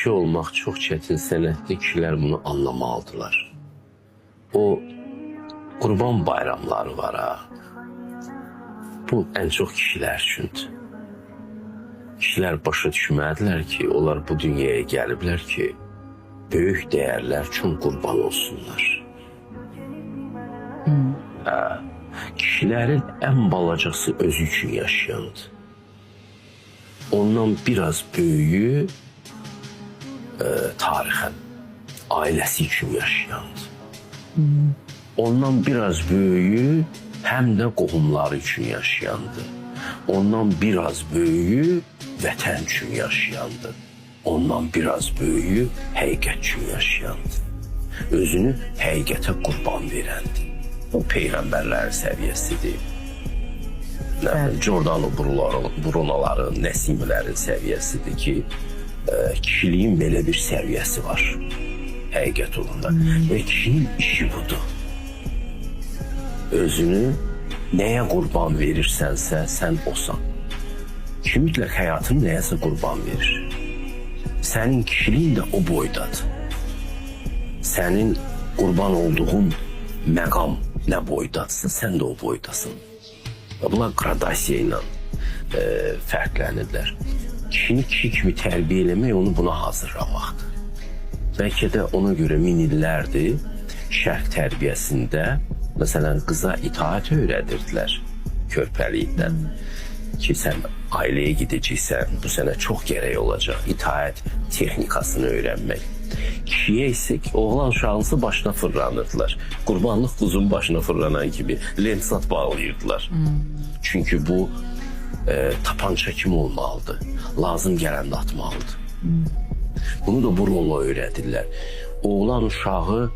kişi olmaq çox çətin sənətli kişilər bunu anlamalıdırlar. O qurban bayramları var ha. Bu ən çox kişilər üçündür. Kişilər başa düşməlidirlər ki, onlar bu dünyaya gəliblər ki, böyük dəyərlər üçün qurban olsunlar. Kişilərin ən balacası özü üçün yaşayandır. Ondan biraz böyüyü tarixən ailəsi üçün yaşayandır. Ondan biraz böyüyü həm də qohumları üçün yaşayandır. Ondan biraz böyüyü vətən üçün yaşayandır. Ondan biraz böyüyü həqiqət üçün yaşayandır. Özünü həqiqətə qurban verəndir. Bu peyğəmbərlərin səviyyəsidir. Giordano Bruno'ların, Nesimilərin səviyyəsidir ki, kişiliyin belə bir səviyyəsi var həqiqət olanda. Və kişinin işi budur. Özünü nəyə qurban verirsənsə, sən osan. Ki mütləq həyatını nəyəsə qurban verir. Sənin kişiliyin də o boydadır. Sənin qurban olduğun məqam nə boydadırsa, sən də o boydasın. Bunlar gradasiya ilə fərqlənirlər. Kişini kişi kimi tərbiyə eləmək onu buna hazırlamaqdır. Bəlkə də ona görə min illərdir şərq tərbiyəsində məsələn qıza itaət öyrədirdilər körpəlikdən. Ki sən ailəyə gedəcəksən, bu sənə çox gərək olacaq. İtaət texnikasını öyrənmək. Kişiyə isə oğlan uşağınsı başına fırlanırdılar. Qurbanlıq quzun başına fırlanan kimi lensat bağlayırdılar. Çünki bu tapança kimi olmalıdır. Lazım gələndə atmalıdır. Bunu da bu rolla öyrədirlər. Oğlan uşağı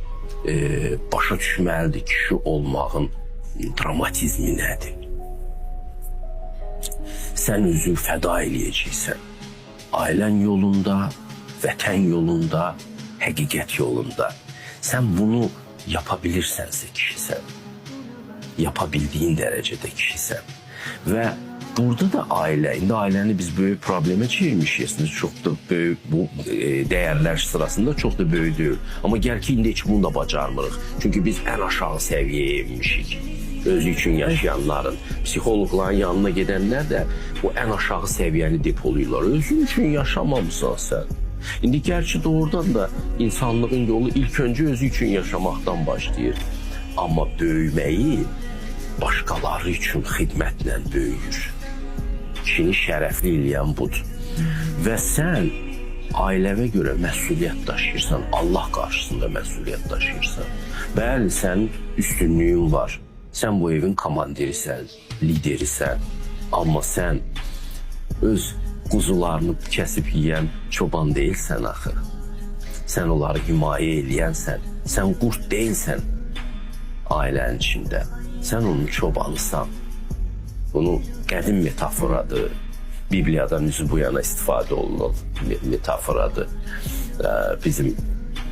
başa düşməlidir kişi olmağın dramatizmi nədir? Sən özü fəda eləyəcəksən. Ailən yolunda, vətən yolunda, həqiqət yolunda. Sən bunu yapabilirsənsə kişisən. Yapabildiyin dərəcədə kişisən. Və burada da ailə, indi ailəni biz böyük problemə çevirmişik. Çox da böyük, bu dəyərlər sırasında çox da böyük deyil. Amma gəl ki, indi heç bunu da bacarmırıq. Çünki biz ən aşağı səviyyəyə inmişik. Özü üçün yaşayanların, psixologların yanına gedənlər də bu ən aşağı səviyyəni depoluyurlar. Özün üçün yaşamamısan sən. İndi gerçi doğrudan da insanlığın yolu ilk öncə özü üçün yaşamaqdan başlayır. Amma böyüməyi başqaları üçün xidmətlə böyüyür. Kişini şərəfli eləyən budur. Və sən ailəvə görə məsuliyyət daşıyırsan, Allah qarşısında məsuliyyət daşıyırsan. Bəli, sənin üstünlüyün var. Sən bu evin komandirisən, liderisən. Amma sən öz quzularını kəsib yiyən çoban deyilsən axı. Sən onları himayə eləyənsən. Sən qurd deyilsən ailənin içində. Sən onun çobanısan. Bunu qədim metaforadır. Bibliyadan üzü bu yana istifadə olunan metaforadır. Bizim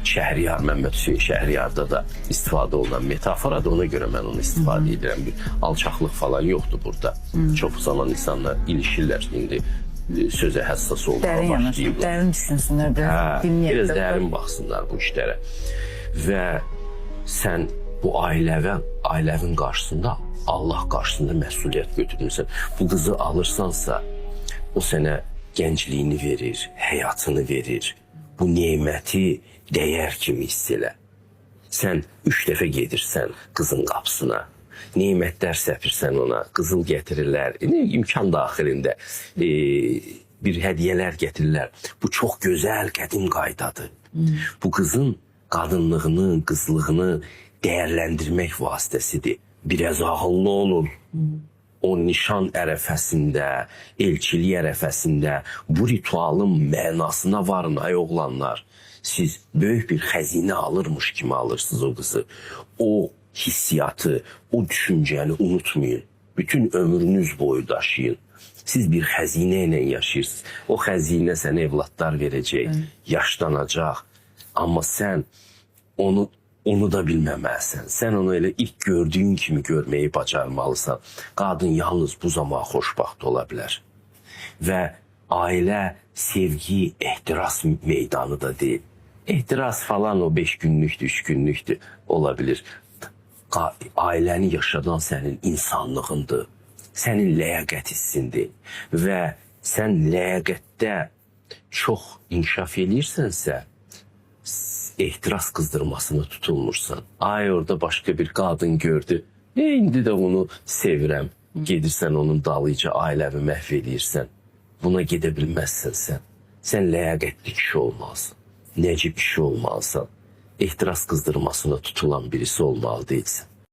Şəhriyar, Məmməd Hüseyin Şəhriyarda da istifadə olunan metaforadır. Ona görə mən onu istifadə edirəm. Bir alçaqlıq falan yoxdur burada. Çox zaman insanlar ilişirlər. İndi sözə həssas olmağa başlayırlar. Dərin düşünsünlər, biraz dərin baxsınlar bu işlərə. Və sən bu ailəvin qarşısında, Allah qarşısında məsuliyyət götürmüsən. Bu qızı alırsansa, o sənə gəncliyini verir, həyatını verir. Bu neməti dəyər kimi hiss elə. Sən 3 dəfə gedirsən qızın qapısına. Nemətlər səpirsən ona, qızıl gətirirlər, imkan daxilində bir hədiyyələr gətirirlər. Bu çox gözəl, qədim qaydadır. Bu qızın qadınlığını, qızlığını dəyərləndirmək vasitəsidir. Biraz ağıllı olun. O nişan ərəfəsində, elçilik ərəfəsində bu ritualın mənasına varın ay oğlanlar. Siz böyük bir xəzinə alırmış kimi alırsınız o qızı. O hissiyatı, o düşüncəni unutmayın. Bütün ömrünüz boyu daşıyın. Siz bir xəzinə ilə yaşayırsınız. O xəzinə sənə evlatlar verəcək, yaşlanacaq. Amma sən onu da bilməməlisən. Sən onu elə ilk gördüyün kimi görməyi bacarmalısan. Qadın yalnız bu zaman xoşbaxt ola bilər. Və Aile sevgi, ehtiras meydanı da değil. Ehtiras falan o 5 günlüktü, 3 günlüktü olabilir. Ailəni yaşadan sənin insanlığındır. Sənin ləyaqət hissindir. Və sən ləyaqətdə çox inkişaf edirsənsə, ehtiras qızdırmasına tutulmursan. Ay orada başqa bir qadın gördü. İndi də onu sevirəm. Gedirsən onun dalıca ailəvi məhv edirsən. Buna gedə bilməzsən sən. Sən ləyaqətli kişi olmalısın. Necib kişi olmalısan. Ehtiras qızdırmasına tutulan birisi olmalı değilsən.